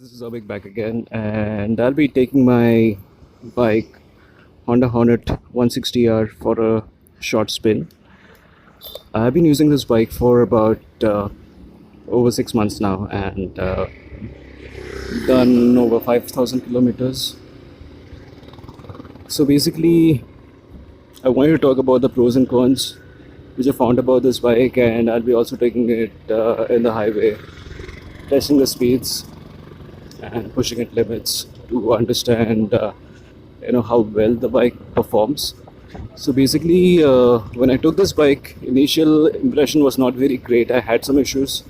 This is Abhik back again, and I'll be taking my bike Honda Hornet 160R for a short spin. I've been using this bike for about over 6 months now, and done over 5,000 kilometers. So basically, I wanted to talk about the pros and cons which I found about this bike, and I'll be also taking it in the highway, testing the speeds and pushing it limits to understand how well the bike performs. So basically, when I took this bike, initial impression was not very great. I had some issues.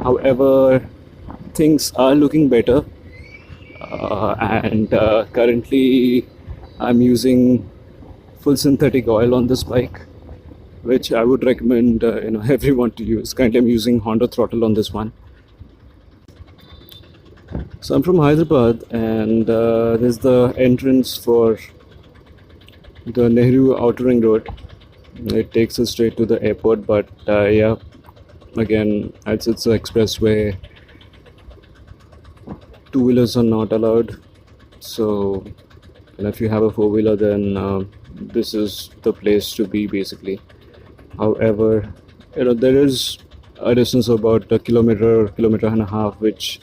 However, things are looking better, and currently I'm using full synthetic oil on this bike, which I would recommend everyone to use. Currently I'm using Honda throttle on this one. So I'm from Hyderabad, and there's the entrance for the Nehru Outer Ring Road. It takes us straight to the airport, but yeah, again, it's an expressway. Two-wheelers are not allowed. So, if you have a four-wheeler, then this is the place to be, basically. However, there is a distance of about a kilometer and a half, which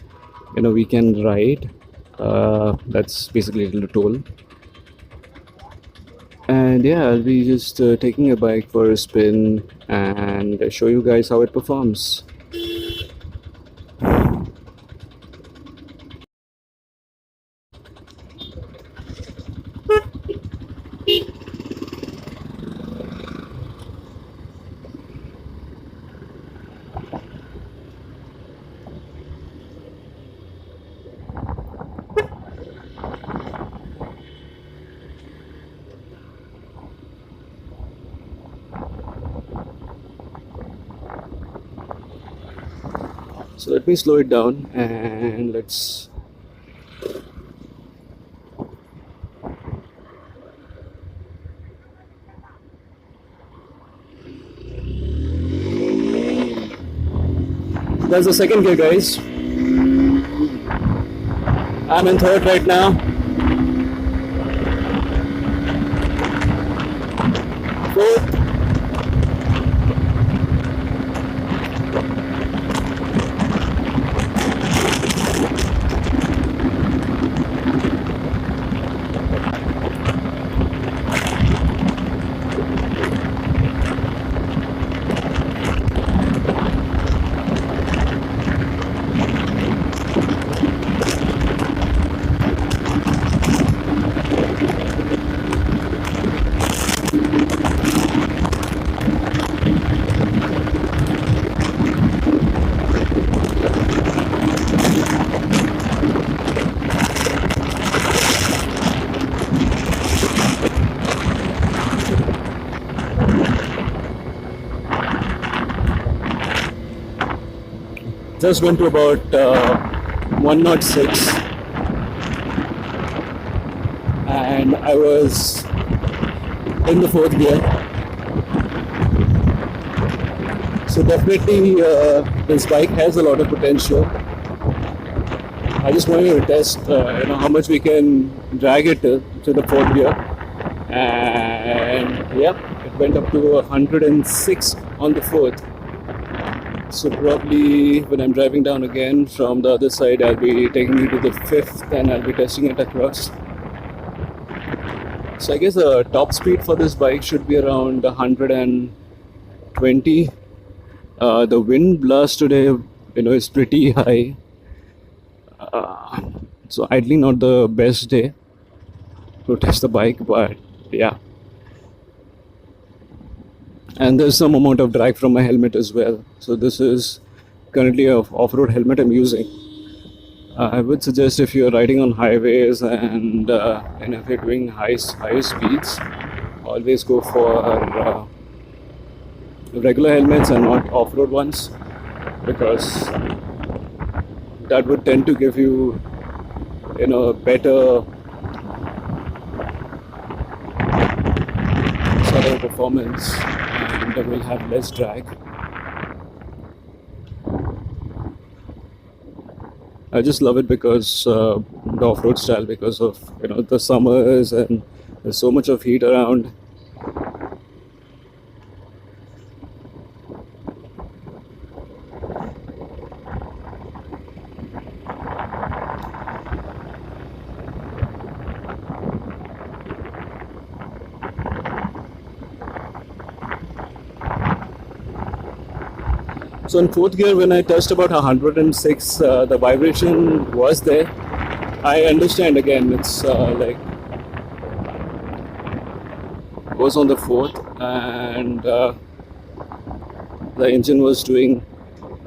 we can ride. That's basically a little toll. And yeah, I'll be just taking a bike for a spin and show you guys how it performs. So let me slow it down and let's that's the second gear, guys. I'm in third right now. Fourth. Just went to about 106, and I was in the fourth gear. So definitely this bike has a lot of potential. I just wanted to test how much we can drag it to the fourth gear, and yeah, it went up to 106 on the fourth. So probably when I'm driving down again from the other side, I'll be taking it to the fifth and I'll be testing it across. So I guess the top speed for this bike should be around 120. The wind blast today, is pretty high. So idling not the best day to test the bike, but yeah. And there's some amount of drag from my helmet as well. So this is currently a off-road helmet I'm using. I would suggest if you're riding on highways and if you're doing high speeds, always go for regular helmets and not off-road ones, because that would tend to give you better sort of performance, and will have less drag. I just love it because the off-road style, because of the summers and there's so much of heat around. So in fourth gear, when I touched about 106, the vibration was there. I understand again, it's like was on the fourth, and the engine was doing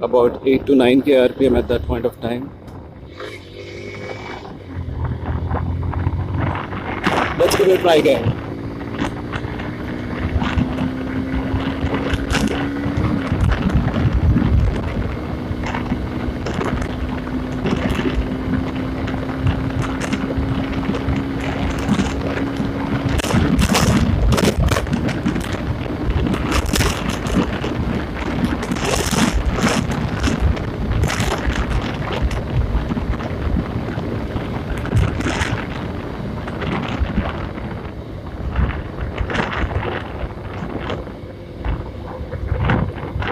about 8 to 9k RPM at that point of time. Let's give it a try again.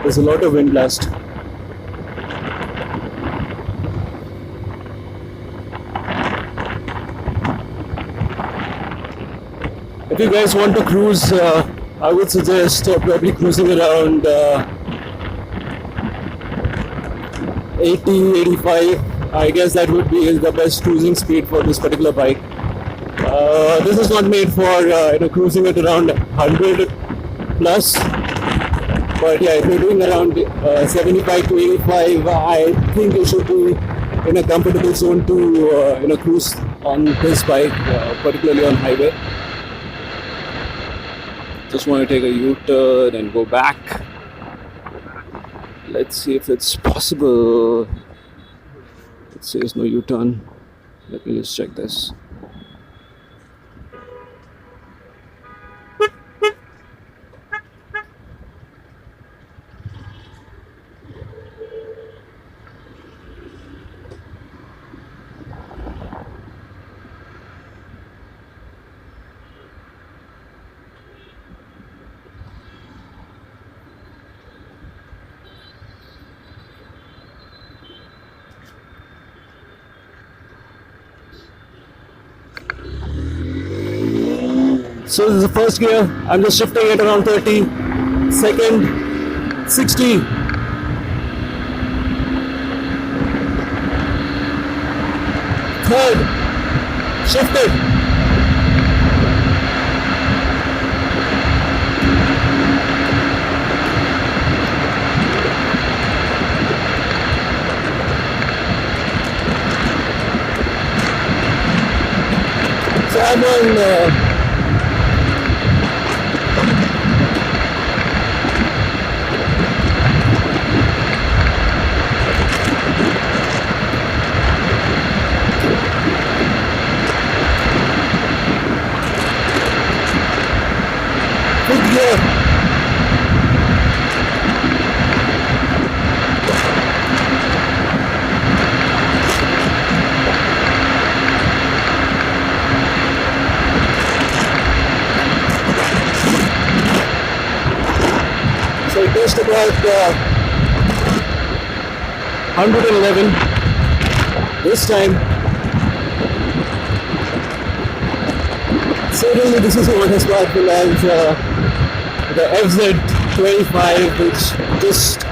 There's a lot of wind blast. If you guys want to cruise, I would suggest probably cruising around 80, 85. I guess that would be the best cruising speed for this particular bike. This is not made for cruising at around 100 plus. But yeah, if you're doing around 75 to 85, I think you should be in a comfortable zone to cruise on this bike, particularly on highway. Just want to take a U-turn and go back. Let's see if it's possible. It says no U-turn. Let me just check this. So this is the first gear. I'm just shifting it around 30. Second, 60. Third, shifted. So I'm on fifth gear. So it just about 111 this time. Certainly this is not as powerful as the FZ25, which just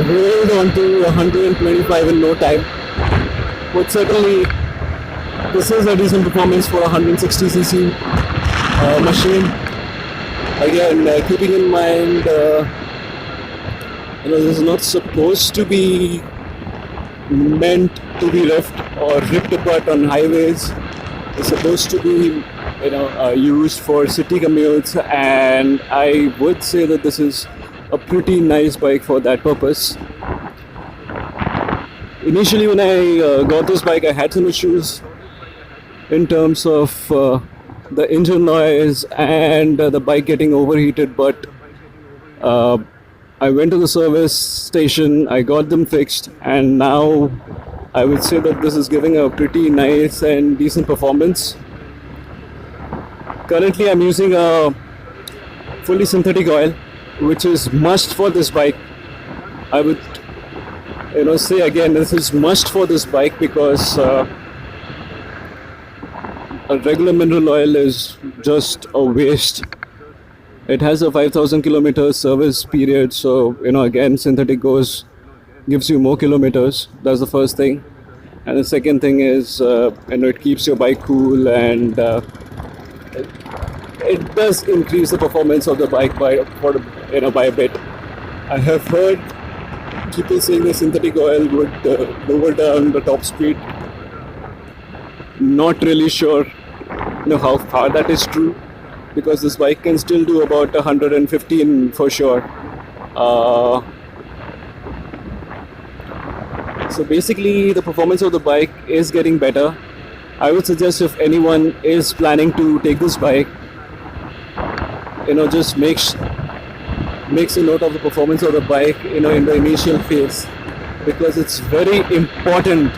rolled onto 125 in no time. But certainly this is a decent performance for a 160cc machine. Again, keeping in mind this is not supposed to be meant to be left or ripped apart on highways. It's supposed to be used for city commutes, and I would say that this is a pretty nice bike for that purpose. Initially when I got this bike, I had some issues in terms of the engine noise and the bike getting overheated, but I went to the service station, I got them fixed, and now I would say that this is giving a pretty nice and decent performance. Currently I'm using a fully synthetic oil, which is must for this bike. I would say again, this is must for this bike because a regular mineral oil is just a waste. It has a 5,000 kilometer service period, so again synthetic gives you more kilometers. That's the first thing, and the second thing is it keeps your bike cool, and it does increase the performance of the bike by a bit. I have heard people saying the synthetic oil would lower down the top speed. Not really sure how far that is true, because this bike can still do about 115 for sure. So basically the performance of the bike is getting better. I would suggest if anyone is planning to take this bike, just makes a note of the performance of the bike in the initial phase, because it's very important.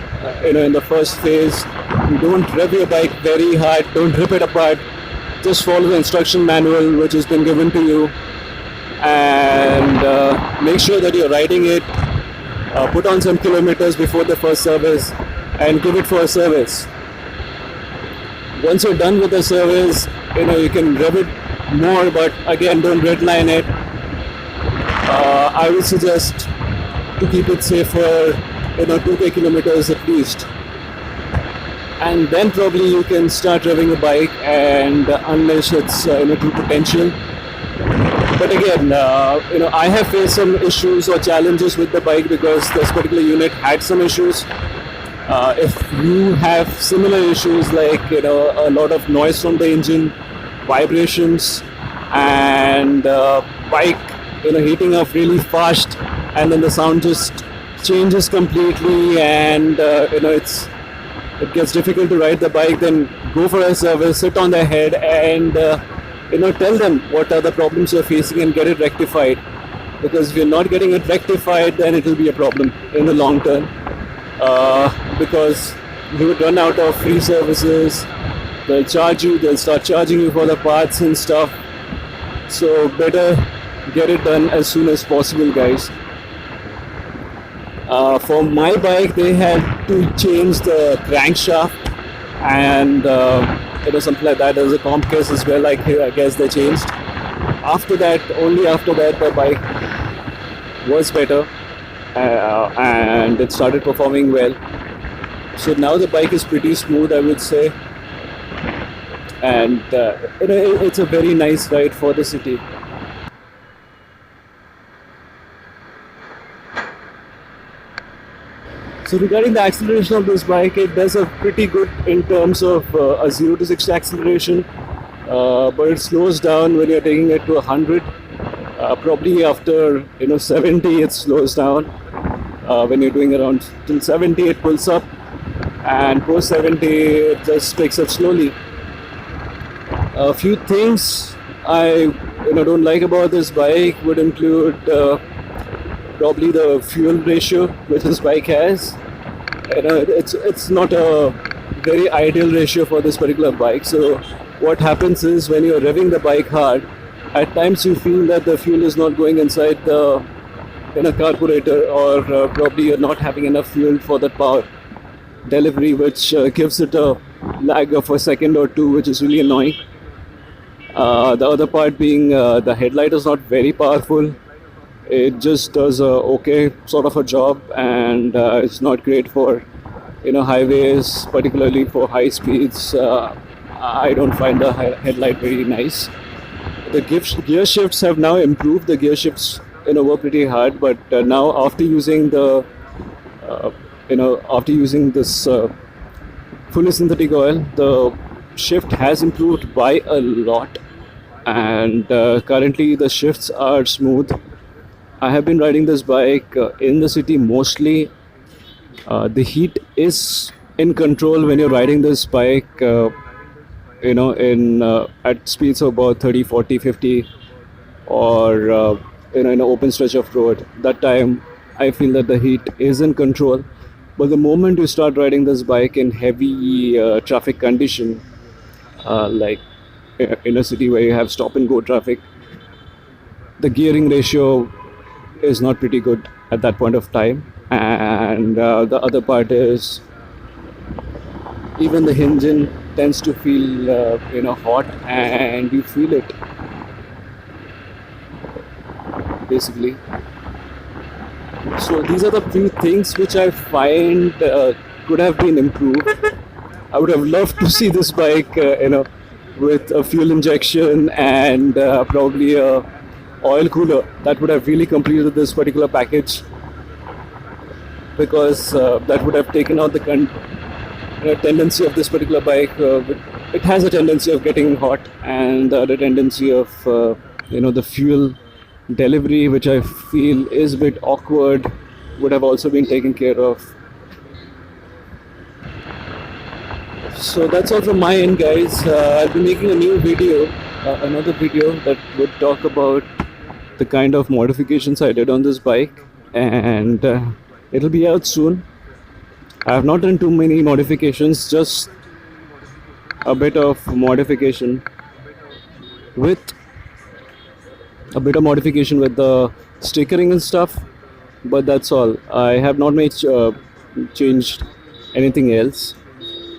In the first phase, you don't rev your bike very hard, don't rip it apart, just follow the instruction manual which has been given to you, and make sure that you're riding it, put on some kilometers before the first service and give it for a service. Once you're done with the service, you can rev it more, but again, don't redline it. I would suggest to keep it safe for 2k kilometers at least, and then probably you can start revving a bike and unleash its true potential. But again, I have faced some issues or challenges with the bike because this particular unit had some issues. If you have similar issues like a lot of noise from the engine, vibrations, and bike heating up really fast, and then the sound just changes completely, and it gets difficult to ride the bike, then go for a service, sit on their head, and tell them what are the problems you're facing and get it rectified. Because if you're not getting it rectified, then it will be a problem in the long term, because you would run out of free services. They'll start charging you for the parts and stuff. So better get it done as soon as possible, guys. For my bike, they had to change the crankshaft and something like that. There was a comp case as well, I guess they changed. Only after that, the bike was better and it started performing well. So now the bike is pretty smooth, I would say, and it's a very nice ride for the city. So regarding the acceleration of this bike, it does a pretty good in terms of a 0 to 60 acceleration, but it slows down when you're taking it to 100. Probably after 70 it slows down. When you're doing around till 70 it pulls up, and post 70 it just picks up slowly. A few things I don't like about this bike would include probably the fuel ratio which this bike has. It's not a very ideal ratio for this particular bike. So what happens is, when you're revving the bike hard, at times you feel that the fuel is not going inside the carburetor, or probably you're not having enough fuel for that power delivery, which gives it a lag of a second or two, which is really annoying. The other part being the headlight is not very powerful. It just does a okay sort of a job, and it's not great for highways, particularly for high speeds. I don't find the headlight very nice. The gear shifts have now improved. The gear shifts were pretty hard, but now after using this fully synthetic oil, the shift has improved by a lot, and currently the shifts are smooth. I have been riding this bike in the city mostly. The heat is in control when you're riding this bike at speeds of about 30, 40, 50, or in an open stretch of road. That time I feel that the heat is in control. But the moment you start riding this bike in heavy traffic condition, like in a city where you have stop and go traffic, the gearing ratio is not pretty good at that point of time. And the other part is even the engine tends to feel hot, and you feel it basically. So these are the few things which I find could have been improved. I would have loved to see this bike, with a fuel injection and probably a oil cooler. That would have really completed this particular package, because that would have taken out the tendency of this particular bike. It has a tendency of getting hot, and the tendency of the fuel delivery, which I feel is a bit awkward, would have also been taken care of. So that's all from my end, guys. I'll be making a new video, another video that would talk about the kind of modifications I did on this bike, and it'll be out soon. I have not done too many modifications, just a bit of modification with the stickering and stuff, but that's all. I have not changed anything else.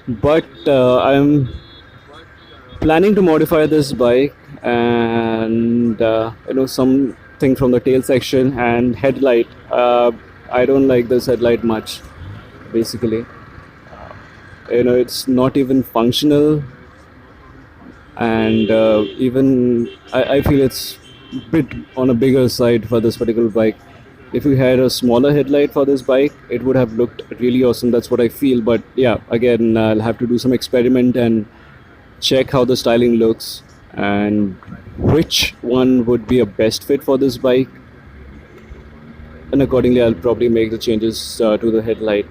But I'm planning to modify this bike, and something from the tail section and headlight. I don't like this headlight much, basically. It's not even functional, and even I feel it's a bit on a bigger side for this particular bike. If we had a smaller headlight for this bike, it would have looked really awesome. That's what I feel. But yeah, again, I'll have to do some experiment and check how the styling looks and which one would be a best fit for this bike. And accordingly, I'll probably make the changes to the headlight.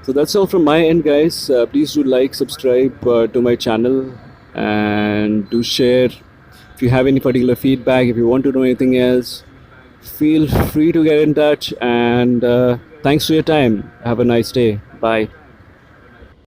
So that's all from my end, guys. Please do like, subscribe to my channel, and do share. If you have any particular feedback, if you want to know anything else, feel free to get in touch. And thanks for your time. Have a nice day. Bye.